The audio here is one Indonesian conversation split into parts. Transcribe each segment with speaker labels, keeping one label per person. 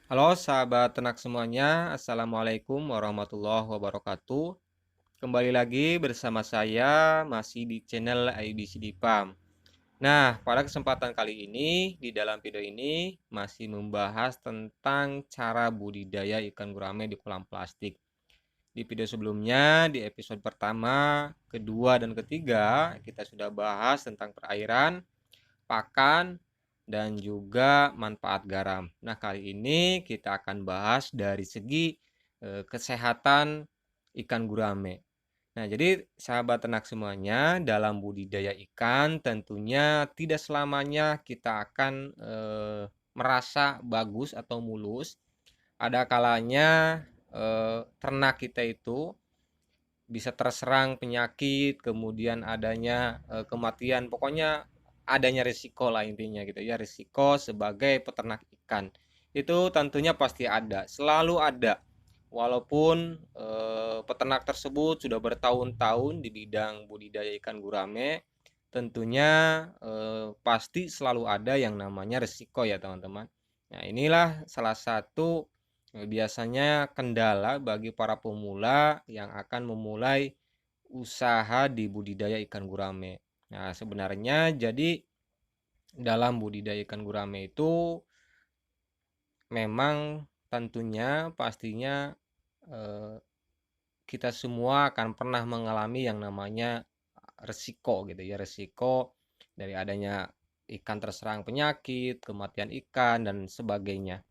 Speaker 1: Halo sahabat ternak semuanya, Assalamualaikum warahmatullahi wabarakatuh. Kembali lagi bersama saya masih di channel IBCD Farm. Nah, pada kesempatan kali ini di dalam video ini masih membahas tentang cara budidaya ikan gurame di kolam plastik. Di video sebelumnya, di episode pertama, kedua, dan ketiga, kita sudah bahas tentang perairan, pakan, dan juga manfaat garam. Nah, kali ini kita akan bahas dari segi kesehatan ikan gurame. Nah, jadi sahabat ternak semuanya, dalam budidaya ikan tentunya tidak selamanya kita akan merasa bagus atau mulus. Ada kalanya ternak kita itu bisa terserang penyakit, kemudian adanya kematian, pokoknya adanya risiko lah intinya gitu ya, risiko sebagai peternak ikan. Itu tentunya pasti ada, selalu ada. Walaupun peternak tersebut sudah bertahun-tahun di bidang budidaya ikan gurame, tentunya pasti selalu ada yang namanya risiko ya teman-teman. Nah, inilah salah satu biasanya kendala bagi para pemula yang akan memulai usaha di budidaya ikan gurame. Nah, sebenarnya jadi dalam budidaya ikan gurame itu memang tentunya pastinya eh, kita semua akan pernah mengalami yang namanya resiko gitu ya, resiko dari adanya ikan terserang penyakit, kematian ikan dan sebagainya.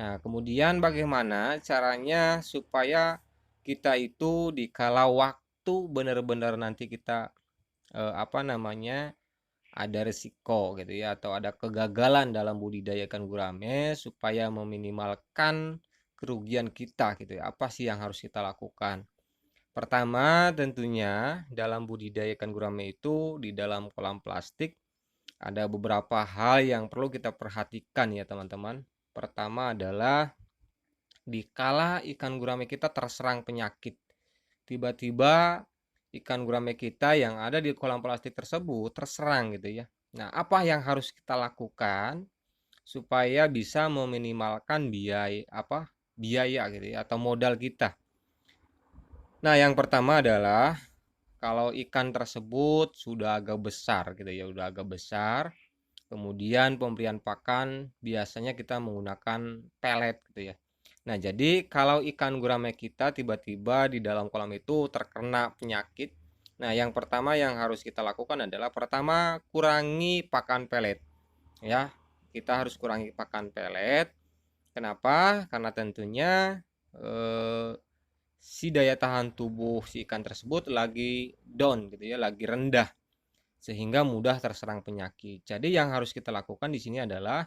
Speaker 1: Nah, kemudian bagaimana caranya supaya kita itu di kala waktu benar-benar nanti kita apa namanya ada risiko gitu ya atau ada kegagalan dalam budidaya ikan gurame supaya meminimalkan kerugian kita gitu ya. Apa sih yang harus kita lakukan? Pertama, tentunya dalam budidaya ikan gurame itu di dalam kolam plastik ada beberapa hal yang perlu kita perhatikan ya teman-teman. Pertama adalah dikala ikan gurame kita terserang penyakit, tiba-tiba ikan gurame kita yang ada di kolam plastik tersebut terserang gitu ya. Nah, apa yang harus kita lakukan supaya bisa meminimalkan biaya gitu ya atau modal kita. Nah, yang pertama adalah kalau ikan tersebut sudah agak besar gitu ya, udah agak besar, kemudian pemberian pakan biasanya kita menggunakan pelet gitu ya. Nah, jadi kalau ikan gurame kita tiba-tiba di dalam kolam itu terkena penyakit, nah yang pertama yang harus kita lakukan adalah pertama kurangi pakan pelet ya. Kita harus kurangi pakan pelet. Kenapa? Karena tentunya eh, si daya tahan tubuh si ikan tersebut lagi down gitu ya, lagi rendah sehingga mudah terserang penyakit. Jadi yang harus kita lakukan di sini adalah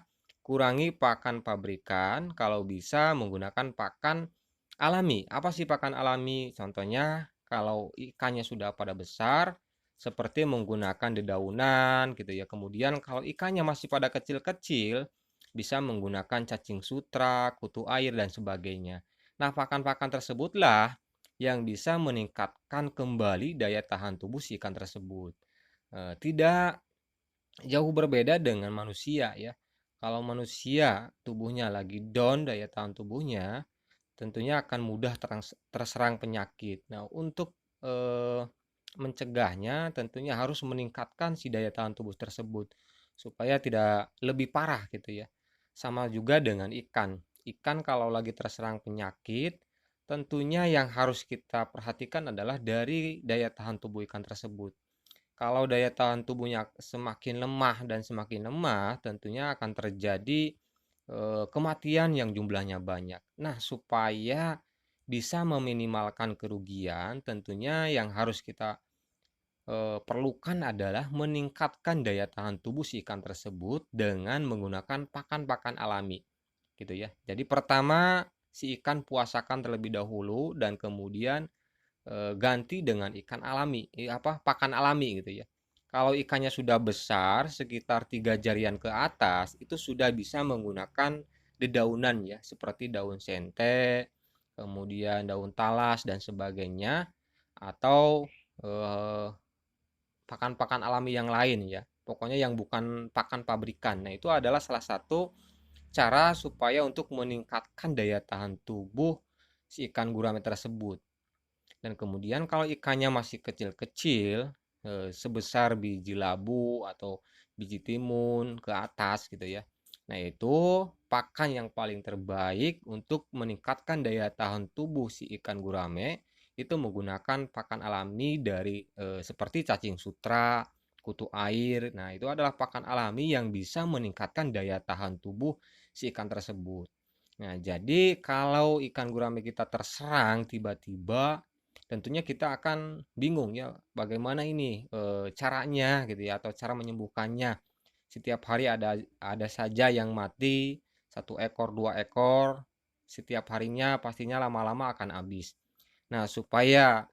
Speaker 1: kurangi pakan pabrikan, kalau bisa menggunakan pakan alami. Apa sih pakan alami? Contohnya kalau ikannya sudah pada besar seperti menggunakan dedaunan gitu ya. Kemudian kalau ikannya masih pada kecil-kecil bisa menggunakan cacing sutra, kutu air dan sebagainya. Nah, pakan-pakan tersebutlah yang bisa meningkatkan kembali daya tahan tubuh si ikan tersebut. Tidak jauh berbeda dengan manusia ya. Kalau manusia tubuhnya lagi down daya tahan tubuhnya, tentunya akan mudah terserang penyakit. Nah, untuk mencegahnya tentunya harus meningkatkan si daya tahan tubuh tersebut supaya tidak lebih parah gitu ya. Sama juga dengan ikan. Ikan kalau lagi terserang penyakit, tentunya yang harus kita perhatikan adalah dari daya tahan tubuh ikan tersebut. Kalau daya tahan tubuhnya semakin lemah dan semakin lemah, tentunya akan terjadi kematian yang jumlahnya banyak. Nah, supaya bisa meminimalkan kerugian, tentunya yang harus kita perlukan adalah meningkatkan daya tahan tubuh si ikan tersebut dengan menggunakan pakan-pakan alami, gitu ya. Jadi pertama si ikan puasakan terlebih dahulu dan kemudian ganti dengan ikan alami, pakan alami gitu ya. Kalau ikannya sudah besar sekitar 3 jarian ke atas, itu sudah bisa menggunakan dedaunan ya, seperti daun sente, kemudian daun talas dan sebagainya, atau eh, pakan-pakan alami yang lain ya. Pokoknya yang bukan pakan pabrikan. Nah, itu adalah salah satu cara supaya untuk meningkatkan daya tahan tubuh si ikan gurame tersebut. Dan kemudian kalau ikannya masih kecil-kecil, sebesar biji labu atau biji timun ke atas gitu ya. Nah, itu pakan yang paling terbaik untuk meningkatkan daya tahan tubuh si ikan gurame itu menggunakan pakan alami dari seperti cacing sutra, kutu air. Nah, itu adalah pakan alami yang bisa meningkatkan daya tahan tubuh si ikan tersebut. Nah, jadi kalau ikan gurame kita terserang tiba-tiba, tentunya kita akan bingung ya, bagaimana ini caranya gitu ya, atau cara menyembuhkannya. Setiap hari ada saja yang mati, 1 ekor, 2 ekor, setiap harinya pastinya lama-lama akan habis. Nah, supaya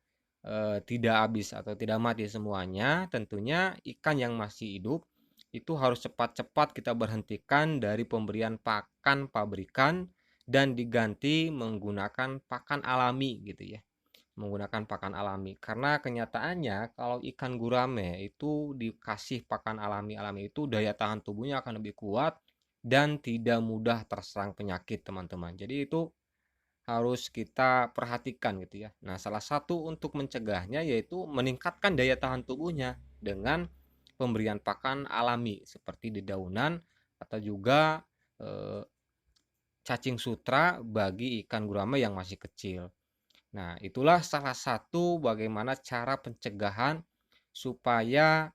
Speaker 1: tidak habis atau tidak mati semuanya, tentunya ikan yang masih hidup itu harus cepat-cepat kita berhentikan dari pemberian pakan pabrikan dan diganti menggunakan pakan alami gitu ya. Menggunakan pakan alami. Karena kenyataannya kalau ikan gurame itu dikasih pakan alami-alami itu daya tahan tubuhnya akan lebih kuat dan tidak mudah terserang penyakit, teman-teman. Jadi itu harus kita perhatikan gitu ya. Nah, salah satu untuk mencegahnya yaitu meningkatkan daya tahan tubuhnya dengan pemberian pakan alami seperti dedaunan atau juga eh, cacing sutra bagi ikan gurame yang masih kecil. Nah, itulah salah satu bagaimana cara pencegahan supaya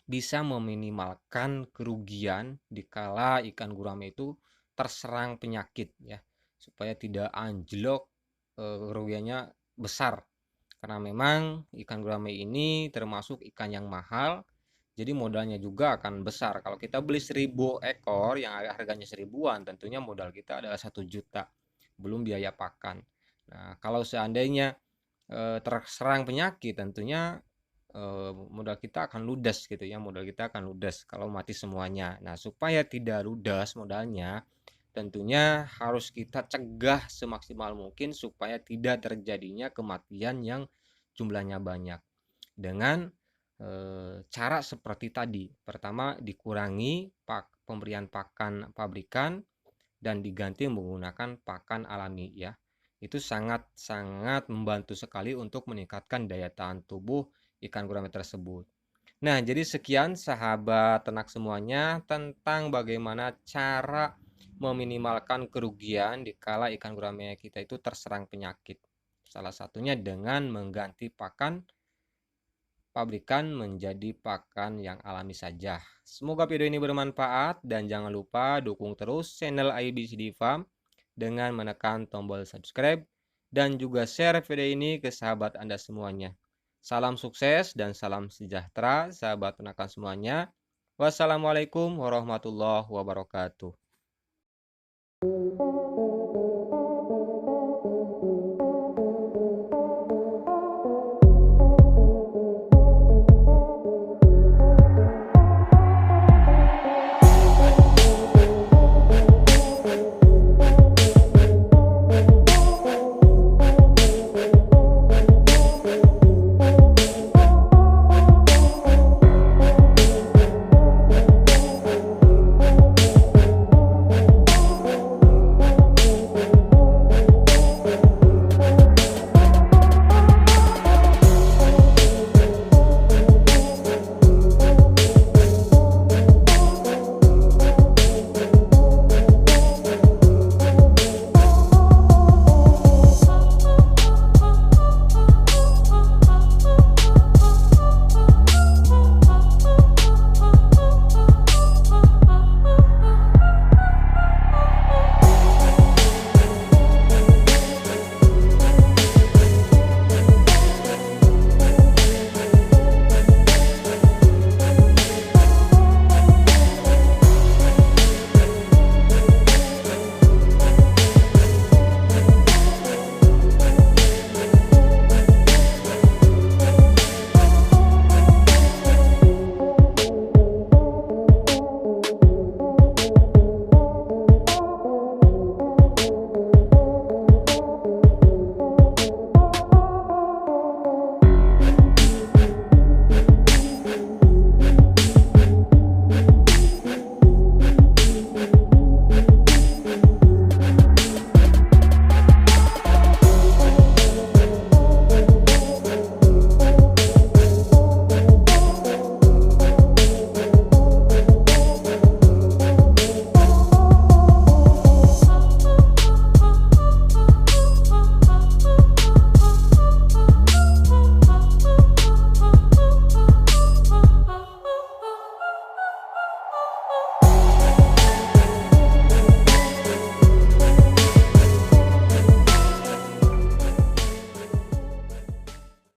Speaker 1: bisa meminimalkan kerugian dikala ikan gurame itu terserang penyakit ya, supaya tidak anjlok, kerugiannya besar. Karena memang ikan gurame ini termasuk ikan yang mahal, jadi modalnya juga akan besar. Kalau kita beli 1.000 ekor yang harganya 1.000-an, tentunya modal kita adalah 1 juta, belum biaya pakan. Nah, kalau seandainya terserang penyakit, tentunya modal kita akan ludes gitu ya, modal kita akan ludes kalau mati semuanya. Nah, supaya tidak ludes modalnya, tentunya harus kita cegah semaksimal mungkin supaya tidak terjadinya kematian yang jumlahnya banyak. Dengan cara seperti tadi. Pertama, dikurangi pemberian pakan pabrikan dan diganti menggunakan pakan alami ya. Itu sangat-sangat membantu sekali untuk meningkatkan daya tahan tubuh ikan gurame tersebut. Nah, jadi sekian sahabat ternak semuanya tentang bagaimana cara meminimalkan kerugian dikala ikan gurame kita itu terserang penyakit. Salah satunya dengan mengganti pakan pabrikan menjadi pakan yang alami saja. Semoga video ini bermanfaat dan jangan lupa dukung terus channel IBCD Farm dengan menekan tombol subscribe dan juga share video ini ke sahabat Anda semuanya. Salam sukses dan salam sejahtera sahabat peternakan semuanya. Wassalamualaikum warahmatullahi wabarakatuh.